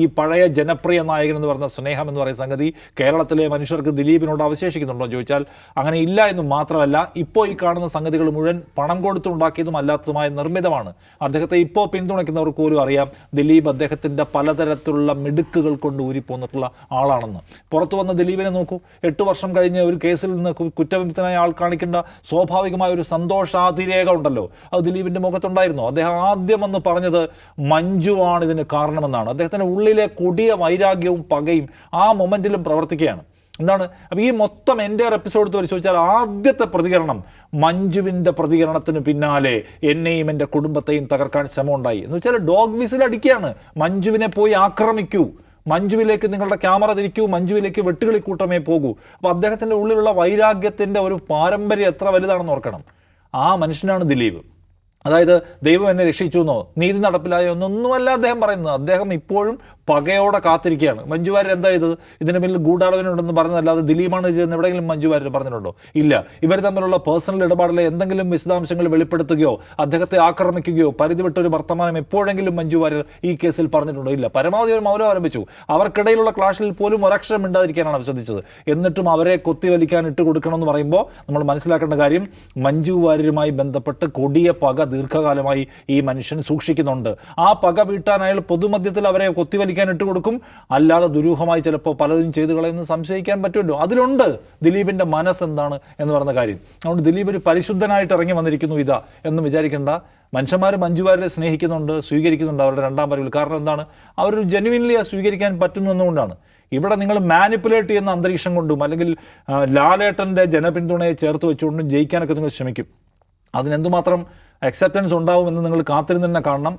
ഈ പഴയ ജനപ്രിയ നായകൻ എന്ന് പറഞ്ഞ സ്നേഹം എന്ന് പറയുന്ന സംഗതി കേരളത്തിലെ മനുഷ്യർക്ക് ദിലീപിനോട് അവശേഷിക്കുന്നുണ്ടോ എന്ന് ചോദിച്ചാൽ അങ്ങനെ ഇല്ല എന്ന് മാത്രമല്ല, ഇപ്പോൾ ഈ കാണുന്ന സംഗതികൾ മുഴുവൻ പണം കൊടുത്തുണ്ടാക്കിയതും അല്ലാത്തതുമായ നിർമ്മിതമാണ്. അദ്ദേഹത്തെ ഇപ്പോൾ പിന്തുണയ്ക്കുന്നവർക്ക് പോലും അറിയാം ദിലീപ് അദ്ദേഹത്തിൻ്റെ പലതരത്തിലുള്ള മിടുക്കുകൾ കൊണ്ട് ഊരിപ്പോന്നിട്ടുള്ള ആളാണെന്ന്. പുറത്തു വന്ന ദിലീപിനെ നോക്കൂ. 8 വർഷം കഴിഞ്ഞ് ഒരു കേസിൽ നിന്ന് കുറ്റവിമുക്തനായ ആൾ കാണിക്കേണ്ട സ്വാഭാവികമായ ഒരു സന്തോഷാതിരേഖ ഉണ്ടല്ലോ, അത് ദിലീപിൻ്റെ മുഖത്തുണ്ടായിരുന്നു. അദ്ദേഹം ആദ്യം വന്ന് പറഞ്ഞത് മഞ്ജുവാണ് ഇതിന് കാരണമെന്നാണ്. അദ്ദേഹത്തിൻ്റെ ഉള്ളിലെ കൊടിയ വൈരാഗ്യവും പകയും ആ മൊമെൻറ്റിലും പ്രവർത്തിക്കുകയാണ്. എന്താണ് അപ്പോൾ ഈ മൊത്തം എൻ്റെ എപ്പിസോഡ് പരിശോധിച്ചാൽ ആദ്യത്തെ പ്രതികരണം മഞ്ജുവിൻ്റെ പ്രതികരണത്തിന് പിന്നാലെ എന്നെയും എൻ്റെ കുടുംബത്തെയും തകർക്കാൻ ശ്രമമുണ്ടായി എന്ന് വെച്ചാൽ ഡോഗ് വിസിൽ അടിക്കുകയാണ്. മഞ്ജുവിനെ പോയി ആക്രമിക്കൂ, മഞ്ജുവിലേക്ക് നിങ്ങളുടെ ക്യാമറ തിരിക്കൂ, മഞ്ജുവിലേക്ക് വെട്ടുകിളിക്കൂട്ടമേ പോകൂ. അപ്പോൾ അദ്ദേഹത്തിൻ്റെ ഉള്ളിലുള്ള വൈരാഗ്യത്തിൻ്റെ ഒരു പാരമ്പര്യം എത്ര വലുതാണെന്ന് ഓർക്കണം. ആ മനുഷ്യനാണ് ദിലീപ്. അതായത് ദൈവം എന്നെ രക്ഷിച്ചു എന്നോ നീതി നടപ്പിലായോ എന്നൊന്നുമല്ല അദ്ദേഹം പറയുന്നത്. അദ്ദേഹം ഇപ്പോഴും പകയോടെ കാത്തിരിക്കുകയാണ്. മഞ്ജു വാര്യർ എന്താ ചെയ്തത്? ഇതിന് പിന്നിൽ ഗൂഢാലോചനയുണ്ടെന്ന് പറഞ്ഞതല്ലാതെ ദിലീപാണ് ചെയ്തെന്ന് എവിടെയെങ്കിലും മഞ്ജു വാര്യർ പറഞ്ഞിട്ടുണ്ടോ? ഇല്ല. ഇവർ തമ്മിലുള്ള പേഴ്സണൽ ഇടപാടിലെ എന്തെങ്കിലും വിശദാംശങ്ങൾ വെളിപ്പെടുത്തുകയോ അദ്ദേഹത്തെ ആക്രമിക്കുകയോ പരിധി വിട്ടൊരു വർത്തമാനം എപ്പോഴെങ്കിലും മഞ്ജു വാര്യർ ഈ കേസിൽ പറഞ്ഞിട്ടുണ്ടോ? ഇല്ല. പരമാവധി ഒരു മൗനം ആരംഭിച്ചു. അവർക്കിടയിലുള്ള ക്ലാഷിൽ പോലും ഒരക്ഷരം മിണ്ടാതിരിക്കാനാണ് അവർ ശ്രദ്ധിച്ചത്. എന്നിട്ടും അവരെ കൊത്തിവലിക്കാൻ കൊടുക്കണമെന്ന് പറയുമ്പോൾ നമ്മൾ മനസ്സിലാക്കേണ്ട കാര്യം മഞ്ജു വാര്യരുമായി ബന്ധപ്പെട്ട് കൊടിയ പക ദീർഘകാലമായി ഈ മനുഷ്യൻ സൂക്ഷിക്കുന്നുണ്ട്. ആ പക വീട്ടാൻ അയാൾ പൊതുമധ്യത്തിൽ അവരെ കൊത്തിവലിക്കാൻ കൊടുക്കും. അല്ലാതെ ദുരൂഹമായി ചിലപ്പോൾ പലതും ചെയ്തു കളയുന്ന സംശയിക്കാൻ പറ്റുമല്ലോ. അതിലുണ്ട് ദിലീപിൻ്റെ മനസ്സെന്താണ് എന്ന് പറഞ്ഞ കാര്യം. അതുകൊണ്ട് ദിലീപ് ഒരു പരിശുദ്ധനായിട്ട് ഇറങ്ങി വന്നിരിക്കുന്നു ഇതാ എന്ന് വിചാരിക്കേണ്ട. മനുഷ്യന്മാർ മഞ്ജു വാര്യരെ സ്നേഹിക്കുന്നുണ്ട്, സ്വീകരിക്കുന്നുണ്ട് അവരുടെ രണ്ടാം വരവിൽ. കാരണം എന്താണ്? അവരൊരു ജെന്യുവിൻലി സ്വീകരിക്കാൻ പറ്റുന്നു എന്നുകൊണ്ടാണ്. ഇവിടെ നിങ്ങൾ മാനിപ്പുലേറ്റ് ചെയ്യുന്ന അന്തരീക്ഷം കൊണ്ടും അല്ലെങ്കിൽ ലാലേട്ടൻ്റെ ജനപിന്തുണയെ ചേർത്ത് വെച്ചുകൊണ്ടും ജയിക്കാനൊക്കെ നിങ്ങൾ ശ്രമിക്കും. അതിനെന്തുമാത്രം അക്സെപ്റ്റൻസ് ഉണ്ടാവുമെന്ന് നിങ്ങൾ കാത്തിരുന്ന് തന്നെ കാണണം.